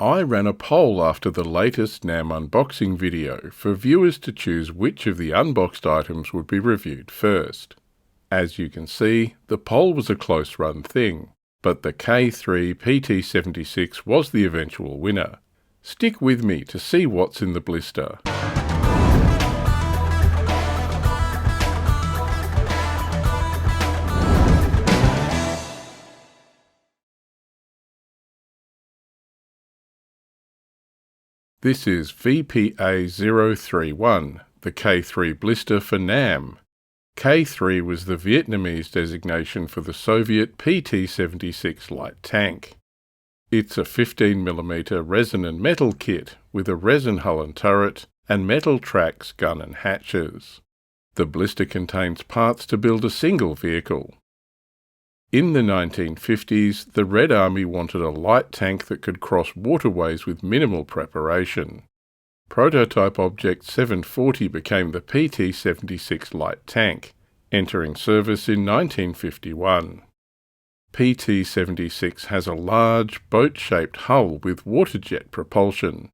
I ran a poll after the latest NAM unboxing video for viewers to choose which of the unboxed items would be reviewed first. As you can see, the poll was a close run thing, but the K-3 PT-76 was the eventual winner. Stick with me to see what's in the blister. This is VPA031, the K-3 blister for NAM. K-3 was the Vietnamese designation for the Soviet PT-76 light tank. It's a 15mm resin and metal kit with a resin hull and turret and metal tracks, gun and hatches. The blister contains parts to build a single vehicle. In the 1950s, the Red Army wanted a light tank that could cross waterways with minimal preparation. Prototype Object 740 became the PT-76 light tank, entering service in 1951. PT-76 has a large, boat-shaped hull with water-jet propulsion.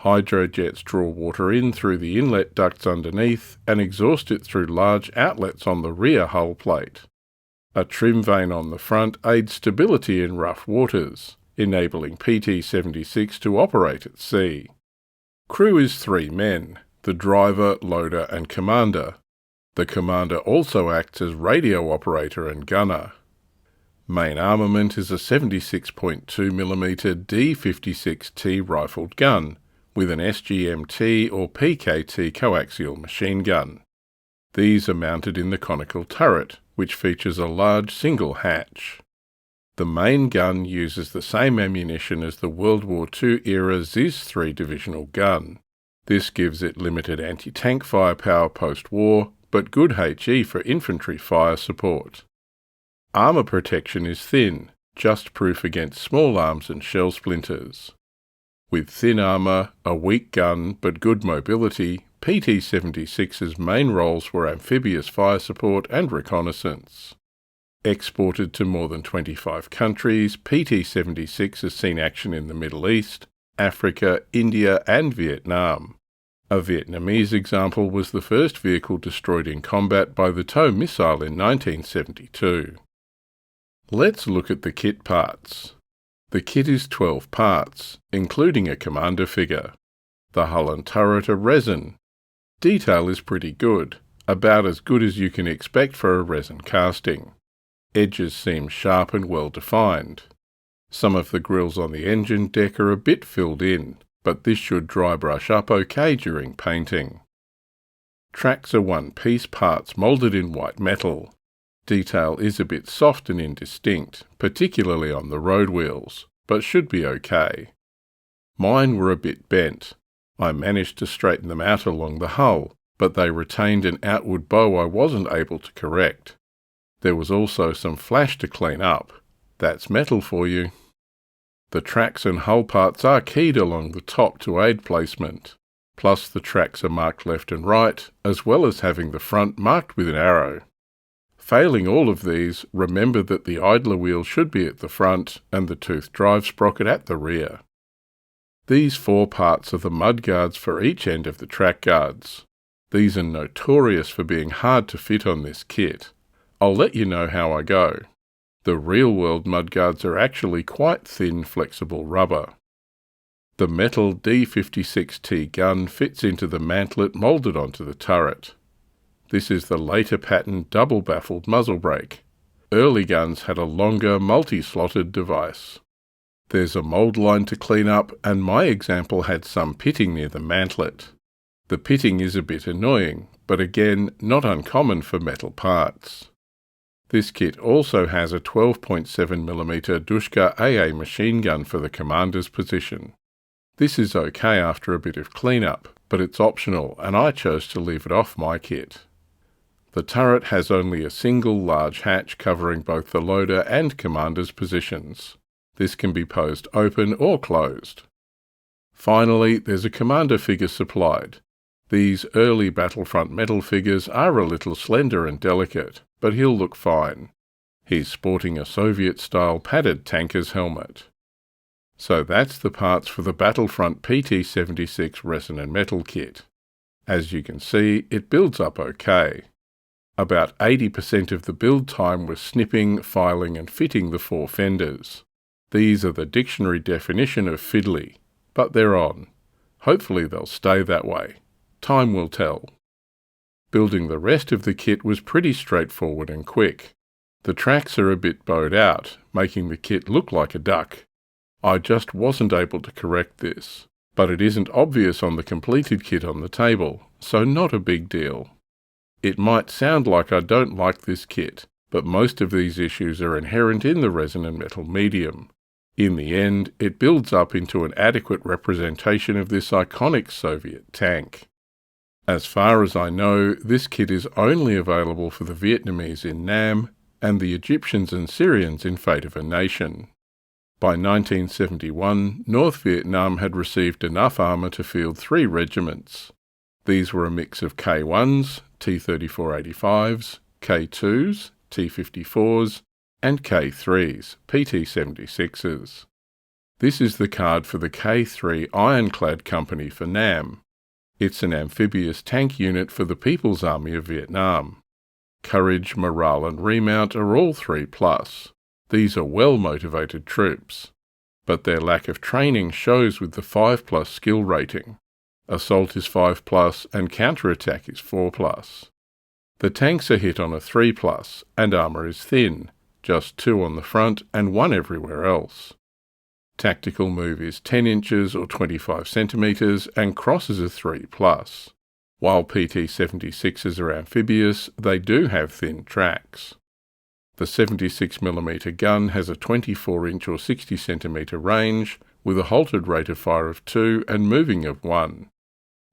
Hydrojets draw water in through the inlet ducts underneath and exhaust it through large outlets on the rear hull plate. A trim vane on the front aids stability in rough waters, enabling PT-76 to operate at sea. Crew is 3 men, the driver, loader and commander. The commander also acts as radio operator and gunner. Main armament is a 76.2mm D56T rifled gun with an SGMT or PKT coaxial machine gun. These are mounted in the conical turret, which features a large single hatch. The main gun uses the same ammunition as the World War II era ZIS-3 divisional gun. This gives it limited anti-tank firepower post-war, but good HE for infantry fire support. Armour protection is thin, just proof against small arms and shell splinters. With thin armour, a weak gun but good mobility, PT-76's main roles were amphibious fire support and reconnaissance. Exported to more than 25 countries, PT-76 has seen action in the Middle East, Africa, India and Vietnam. A Vietnamese example was the first vehicle destroyed in combat by the TOW missile in 1972. Let's look at the kit parts. The kit is 12 parts, including a commander figure. The hull and turret are resin. Detail is pretty good, about as good as you can expect for a resin casting. Edges seem sharp and well defined. Some of the grills on the engine deck are a bit filled in, but this should dry brush up okay during painting. Tracks are one-piece parts moulded in white metal. Detail is a bit soft and indistinct, particularly on the road wheels, but should be okay. Mine were a bit bent. I managed to straighten them out along the hull, but they retained an outward bow I wasn't able to correct. There was also some flash to clean up. That's metal for you. The tracks and hull parts are keyed along the top to aid placement. Plus the tracks are marked left and right, as well as having the front marked with an arrow. Failing all of these, remember that the idler wheel should be at the front and the toothed drive sprocket at the rear. These 4 parts are the mudguards for each end of the track guards. These are notorious for being hard to fit on this kit. I'll let you know how I go. The real-world mudguards are actually quite thin, flexible rubber. The metal D56T gun fits into the mantlet moulded onto the turret. This is the later pattern double-baffled muzzle brake. Early guns had a longer, multi-slotted device. There's a mould line to clean up, and my example had some pitting near the mantlet. The pitting is a bit annoying, but again, not uncommon for metal parts. This kit also has a 12.7mm Dushka AA machine gun for the commander's position. This is okay after a bit of cleanup, but it's optional and I chose to leave it off my kit. The turret has only a single large hatch covering both the loader and commander's positions. This can be posed open or closed. Finally, there's a commander figure supplied. These early Battlefront metal figures are a little slender and delicate, but he'll look fine. He's sporting a Soviet-style padded tanker's helmet. So that's the parts for the Battlefront PT-76 resin and metal kit. As you can see, it builds up okay. About 80% of the build time was snipping, filing and fitting the 4 fenders. These are the dictionary definition of fiddly, but they're on. Hopefully they'll stay that way. Time will tell. Building the rest of the kit was pretty straightforward and quick. The tracks are a bit bowed out, making the kit look like a duck. I just wasn't able to correct this, but it isn't obvious on the completed kit on the table, so not a big deal. It might sound like I don't like this kit, but most of these issues are inherent in the resin and metal medium. In the end, it builds up into an adequate representation of this iconic Soviet tank. As far as I know, this kit is only available for the Vietnamese in Nam and the Egyptians and Syrians in Fate of a Nation. By 1971, North Vietnam had received enough armour to field 3 regiments. These were a mix of K1s, T-34-85s, K2s, T-54s, and K-3s, PT-76s. This is the card for the K-3 Ironclad Company for Nam. It's an amphibious tank unit for the People's Army of Vietnam. Courage, morale and remount are all 3+. These are well-motivated troops. But their lack of training shows with the 5+ skill rating. Assault is 5+ and counterattack is 4+. The tanks are hit on a 3+, and armour is thin, just 2 on the front and 1 everywhere else. Tactical move is 10 inches or 25 centimetres and crosses are 3+. While PT-76s are amphibious, they do have thin tracks. The 76mm gun has a 24-inch or 60 centimetre range, with a halted rate of fire of 2 and moving of 1.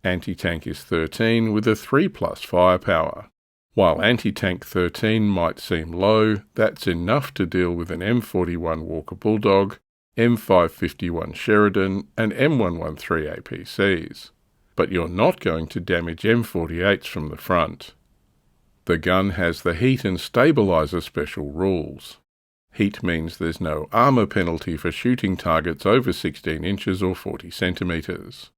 Anti-tank is 13 with a 3+ firepower. While anti-tank 13 might seem low, that's enough to deal with an M41 Walker Bulldog, M551 Sheridan and M113 APCs. But you're not going to damage M48s from the front. The gun has the heat and stabiliser special rules. Heat means there's no armour penalty for shooting targets over 16 inches or 40 centimetres.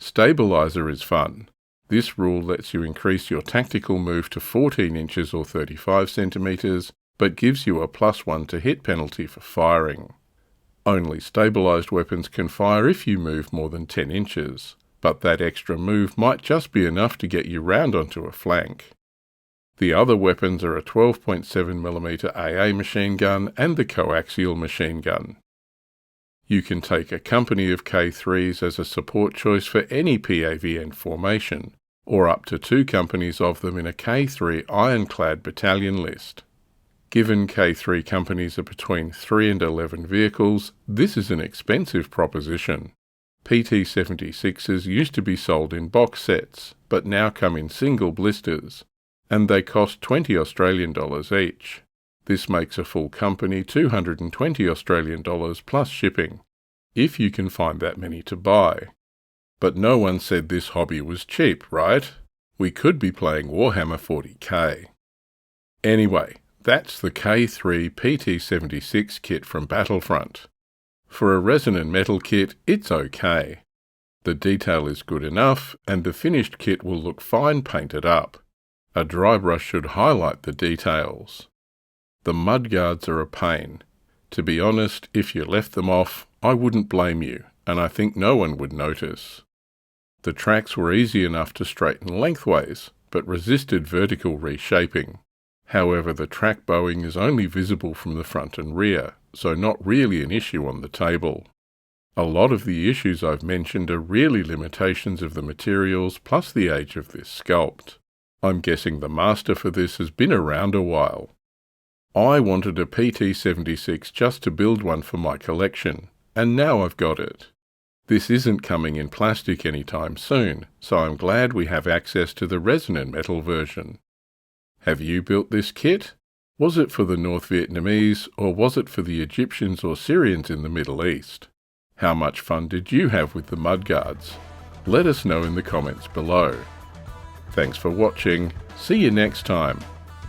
Stabiliser is fun. This rule lets you increase your tactical move to 14 inches or 35 centimetres, but gives you a +1 to hit penalty for firing. Only stabilised weapons can fire if you move more than 10 inches, but that extra move might just be enough to get you round onto a flank. The other weapons are a 12.7mm AA machine gun and the coaxial machine gun. You can take a company of K3s as a support choice for any PAVN formation, or up to 2 companies of them in a K3 ironclad battalion list. Given K3 companies are between 3 and 11 vehicles, this is an expensive proposition. PT-76s used to be sold in box sets, but now come in single blisters, and they cost $20 Australian each. This makes a full company $220 Australian plus shipping, if you can find that many to buy. But no one said this hobby was cheap, right? We could be playing Warhammer 40k. Anyway, that's the K3 PT-76 kit from Battlefront. For a resin and metal kit, it's okay. The detail is good enough, and the finished kit will look fine painted up. A dry brush should highlight the details. The mudguards are a pain. To be honest, if you left them off, I wouldn't blame you, and I think no one would notice. The tracks were easy enough to straighten lengthways, but resisted vertical reshaping. However, the track bowing is only visible from the front and rear, so not really an issue on the table. A lot of the issues I've mentioned are really limitations of the materials plus the age of this sculpt. I'm guessing the master for this has been around a while. I wanted a PT-76 just to build one for my collection, and now I've got it. This isn't coming in plastic anytime soon, so I'm glad we have access to the resin and metal version. Have you built this kit? Was it for the North Vietnamese, or was it for the Egyptians or Syrians in the Middle East? How much fun did you have with the mudguards? Let us know in the comments below. Thanks for watching, see you next time,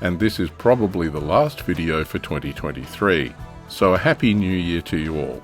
and this is probably the last video for 2023, so a happy new year to you all.